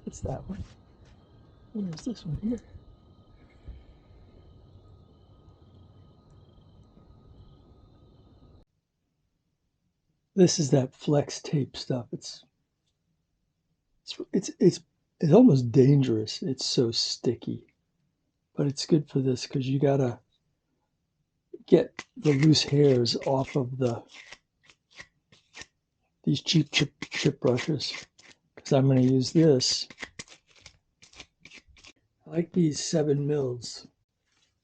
It's that one. Where's this one here? This is that flex tape stuff. It's almost dangerous. It's so sticky, but it's good for this because you gotta get the loose hairs off of these cheap chip brushes. Because I'm going to use this. I like these 7 mils.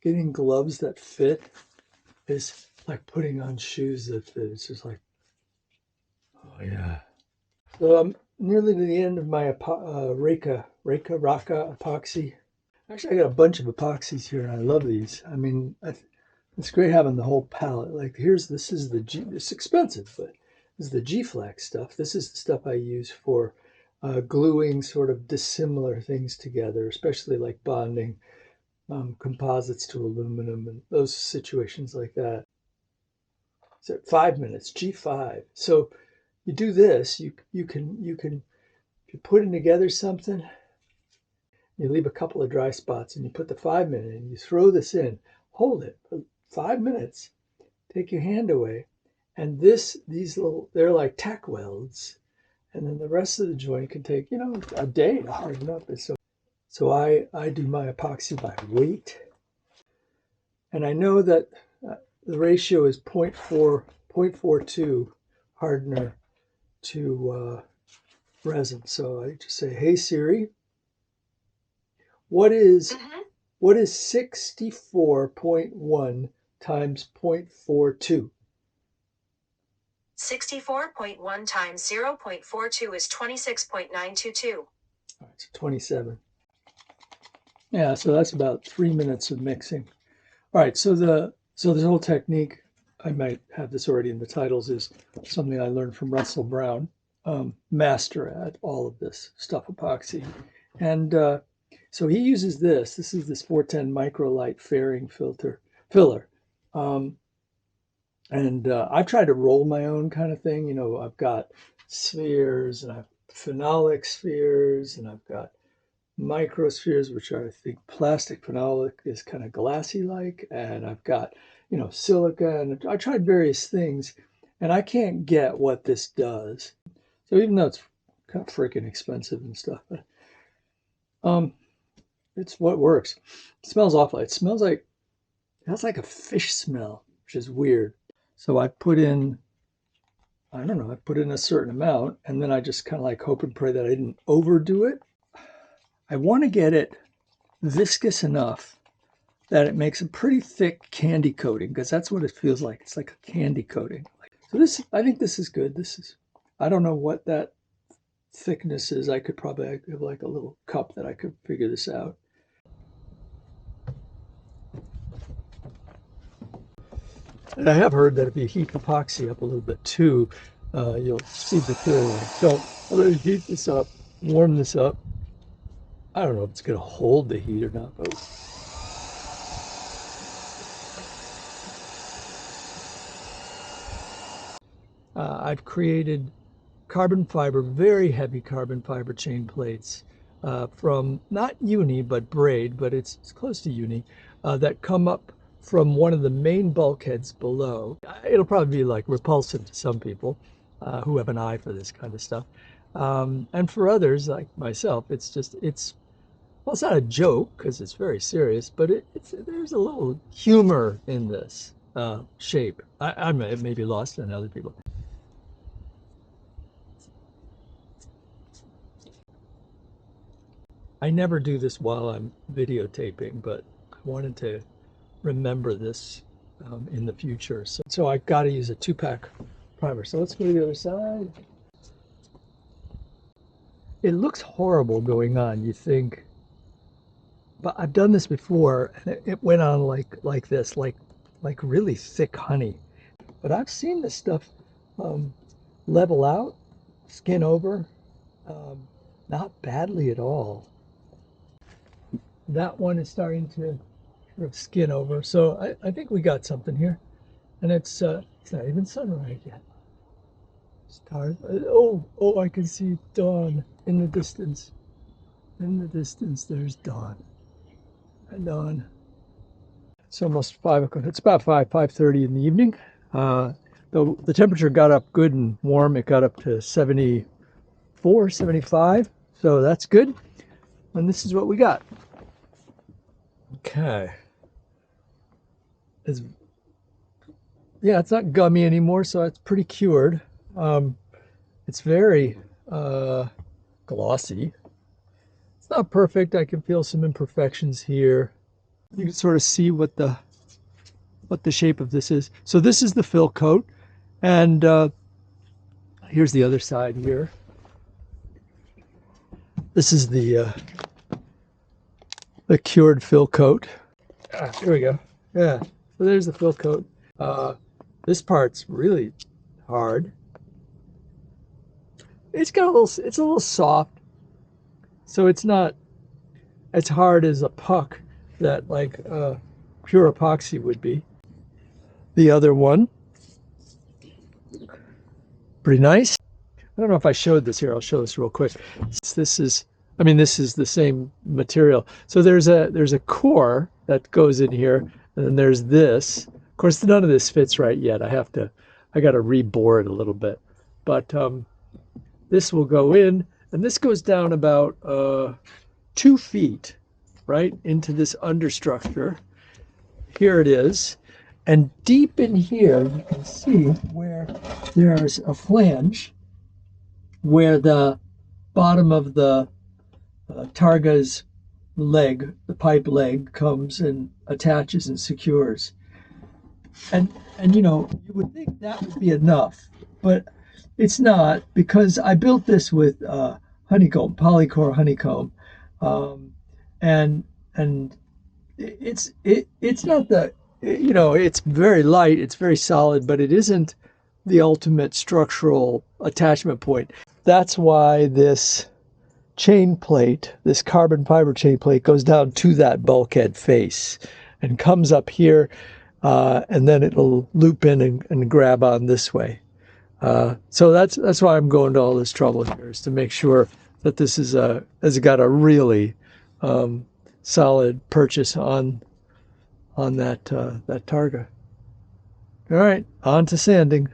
Getting gloves that fit is like putting on shoes that fit. It's just like, oh yeah. So I'm nearly to the end of my Raka epoxy. Actually, I got a bunch of epoxies here, and I love these. I mean, it's great having the whole palette. Like this is the G. It's expensive, but this is the G-Flex stuff. This is the stuff I use for gluing sort of dissimilar things together, especially like bonding composites to aluminum and those situations like that. So 5 minutes, G5. So you do this. You can if you're putting together something, you leave a couple of dry spots, and you put the 5 minute in. You throw this in, hold it for 5 minutes. Take your hand away, and these little, they're like tack welds, and then the rest of the joint can take, you know, a day to harden up. And so I do my epoxy by weight, and I know that the ratio is 0.42 hardener to resin. So I just say, hey Siri, what is 64.1 times 0.42? 64.1 times 0.42 is 26.922. All right, so 27. Yeah, so that's about 3 minutes of mixing. All right, so this whole technique, I might have this already in the titles, is something I learned from Russell Brown, master at all of this stuff epoxy. And so he uses this. This is this 410 microlight fairing filler. And I've tried to roll my own kind of thing. You know, I've got spheres, and I've phenolic spheres, and I've got microspheres, which are, I think, plastic. Phenolic is kind of glassy like, and I've got, you know, silica, and I tried various things, and I can't get what this does. So even though it's kind of freaking expensive and stuff, but it's what works. It smells awful. It has like a fish smell, which is weird. So I put in, I don't know, I put in a certain amount, and then I just kind of like hope and pray that I didn't overdo it. I want to get it viscous enough that it makes a pretty thick candy coating, because that's what it feels like. It's like a candy coating. So this, I think this is good. This is, I don't know what that thickness is. I could probably have like a little cup that I could figure this out. And I have heard that if you heat epoxy up a little bit too, you'll see the clearing. So I'm going to heat this up, warm this up. I don't know if it's going to hold the heat or not, but I've created carbon fiber, very heavy carbon fiber chain plates from not uni, but braid, but it's close to uni, that come up from one of the main bulkheads below. It'll probably be like repulsive to some people who have an eye for this kind of stuff. And for others, like myself, well, it's not a joke because it's very serious, but there's a little humor in this shape. I may be lost on other people. I never do this while I'm videotaping, but I wanted to remember this in the future. So I've got to use a 2-pack primer. So let's go to the other side. It looks horrible going on, you think, but I've done this before, and it went on like this, like really thick honey. But I've seen this stuff level out, skin over, not badly at all. That one is starting to sort of skin over. So I think we got something here. And it's not even sunrise yet. Stars. Oh, I can see dawn in the distance. In the distance, there's dawn. And dawn. It's almost 5 o'clock. It's about 5:30 in the evening. The temperature got up good and warm. It got up to 74, 75. So that's good. And this is what we got. Okay. Yeah, it's not gummy anymore, so it's pretty cured. It's very glossy. It's not perfect. I can feel some imperfections here. You can sort of see what the shape of this is. So this is the fill coat, and here's the other side here. This is the cured fill coat. Here we go. Yeah. So there's the fill coat. This part's really hard. It's a little soft. So it's not as hard as a puck that like pure epoxy would be. The other one, pretty nice. I don't know if I showed this here. I'll show this real quick. This is the same material. So there's a core that goes in here, and then there's this. Of course, none of this fits right yet. I got to rebore it a little bit, but this will go in, and this goes down about 2 feet, right into this understructure. Here it is, and deep in here you can see where there's a flange, where the bottom of the targa's leg, the pipe leg, comes and attaches and secures. And you would think that would be enough, but it's not, because I built this with honeycomb, polycore honeycomb, and it's not it's very light, it's very solid, but it isn't the ultimate structural attachment point. That's why this chain plate, this carbon fiber chain plate, goes down to that bulkhead face and comes up here, and then it'll loop in and grab on this way. So that's why I'm going to all this trouble here, is to make sure that this has got a really solid purchase on that Targa. All right, on to sanding.